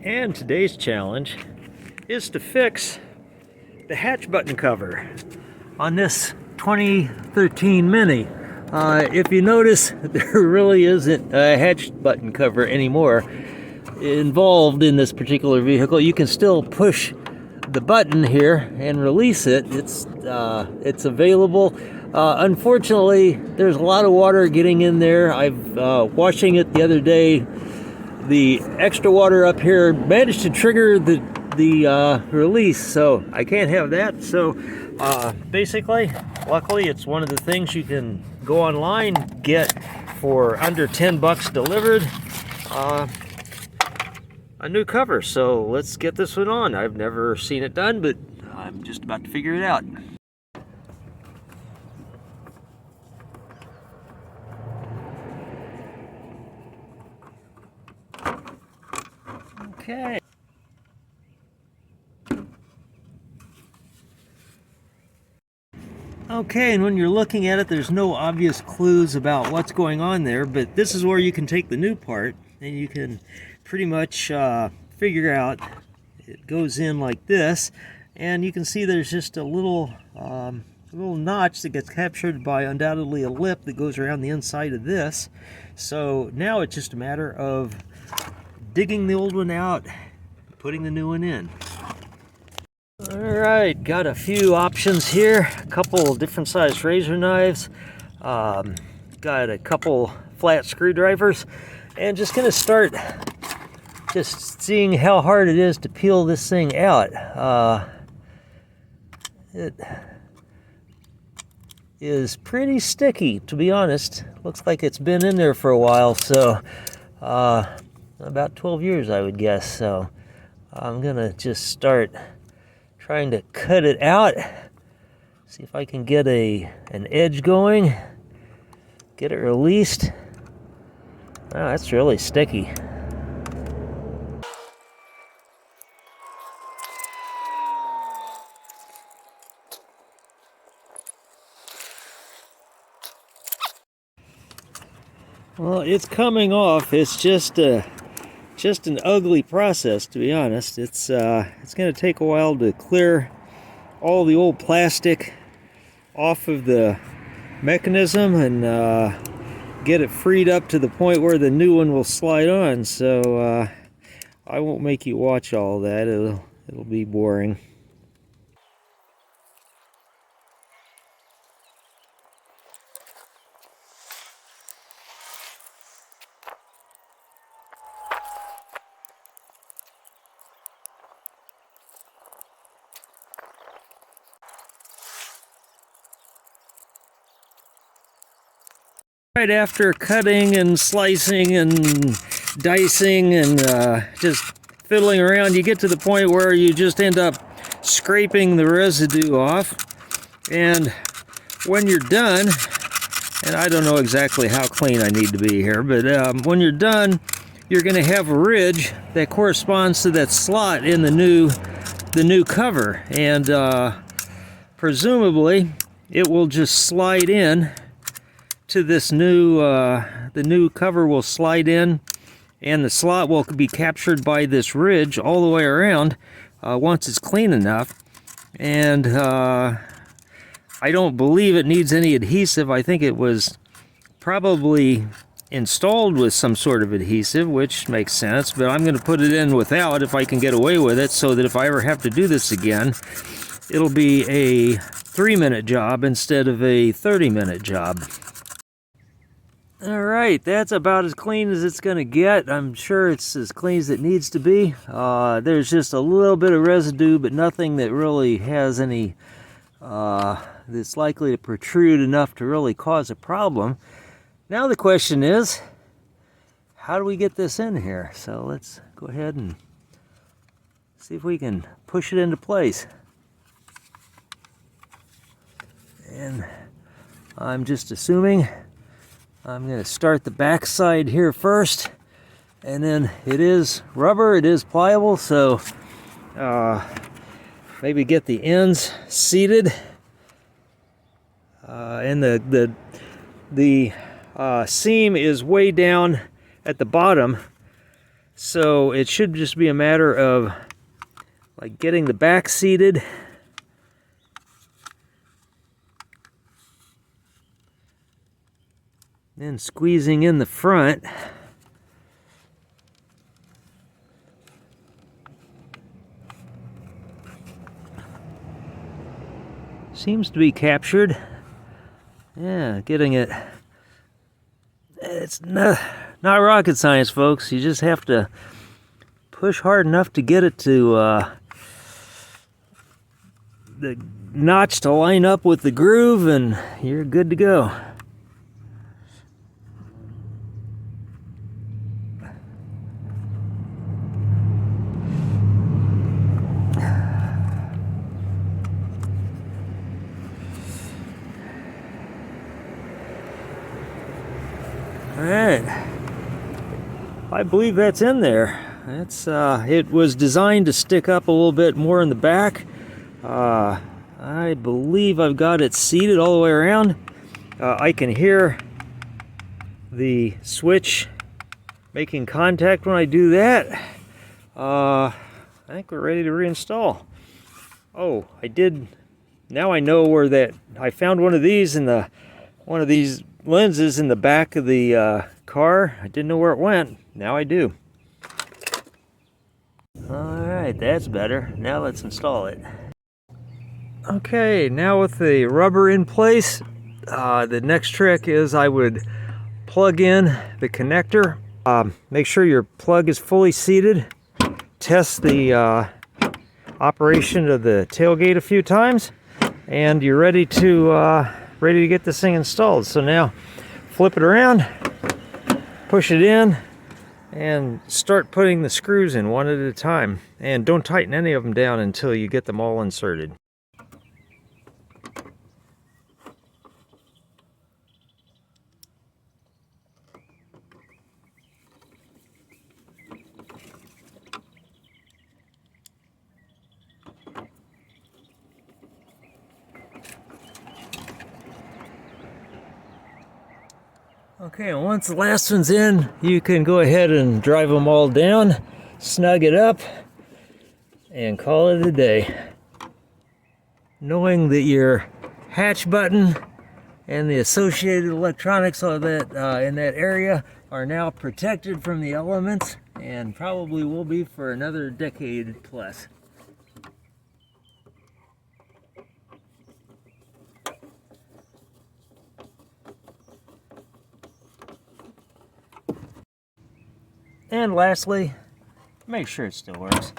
And today's challenge is to fix the hatch button cover on this 2013 Mini. If you notice, there really isn't a hatch button cover anymore involved in this particular vehicle. You can still push the button here and release it. It's available. Unfortunately, there's a lot of water getting in there. I've washing it the other day. The extra water up here managed to trigger the release, so I can't have that. So basically, luckily, it's one of the things you can go online, get for under 10 bucks delivered, a new cover. So let's get this one on. I've never seen it done, but I'm just about to figure it out. Okay. Okay, and when you're looking at it, there's no obvious clues about what's going on there, but this is where you can take the new part and you can pretty much figure out. It goes in like this, and you can see there's just a little notch that gets captured by undoubtedly a lip that goes around the inside of this. So now it's just a matter of digging the old one out, putting the new one in. Alright, got a few options here, a couple different sized razor knives, got a couple flat screwdrivers, and just going to start just seeing how hard it is to peel this thing out. It is pretty sticky, to be honest. Looks like it's been in there for a while, so about 12 years I would guess. So I'm gonna just start trying to cut it out, see if I can get an edge going, get it released. Wow, that's really sticky. Well, it's coming off. It's just an ugly process, to be honest. It's going to take a while to clear all the old plastic off of the mechanism and get it freed up to the point where the new one will slide on. So I won't make you watch all that. It'll be boring. Right after cutting and slicing and dicing and just fiddling around, you get to the point where you just end up scraping the residue off. And when you're done, and I don't know exactly how clean I need to be here, but when you're done, you're going to have a ridge that corresponds to that slot in the new cover, and presumably it will just slide in to this new, the new cover will slide in, and the slot will be captured by this ridge all the way around once it's clean enough. And I don't believe it needs any adhesive. I think it was probably installed with some sort of adhesive, which makes sense, but I'm going to put it in without if I can get away with it, so that if I ever have to do this again, it'll be a 3-minute job instead of a 30-minute job. Alright, that's about as clean as it's going to get. I'm sure it's as clean as it needs to be. There's just a little bit of residue, but nothing that really has any, that's likely to protrude enough to really cause a problem. Now the question is, how do we get this in here? So let's go ahead and see if we can push it into place. And I'm just assuming I'm going to start the back side here first, and then it is rubber, it is pliable, so maybe get the ends seated, and the seam is way down at the bottom, So it should just be a matter of like getting the back seated. Then squeezing in the front. Seems to be captured. Yeah, getting it. It's not rocket science, folks. You just have to push hard enough to get it to the notch to line up with the groove, and you're good to go. All right, I believe that's in there. That's it was designed to stick up a little bit more in the back. I believe I've got it seated all the way around. I can hear the switch making contact when I do that. I think we're ready to reinstall. Oh, I did. Now I know where that. I found one of these in the one of these lenses in the back of the car. I didn't know where it went. Now I do. Alright, that's better. Now let's install it. Okay, now with the rubber in place, the next trick is I would plug in the connector. Make sure your plug is fully seated. Test the operation of the tailgate a few times, and you're ready to get this thing installed. So now flip it around, push it in, and start putting the screws in one at a time. And don't tighten any of them down until you get them all inserted. Okay, and once the last one's in, you can go ahead and drive them all down, snug it up, and call it a day. Knowing that your hatch button and the associated electronics of that, in that area are now protected from the elements, and probably will be for another decade plus. And lastly, make sure it still works.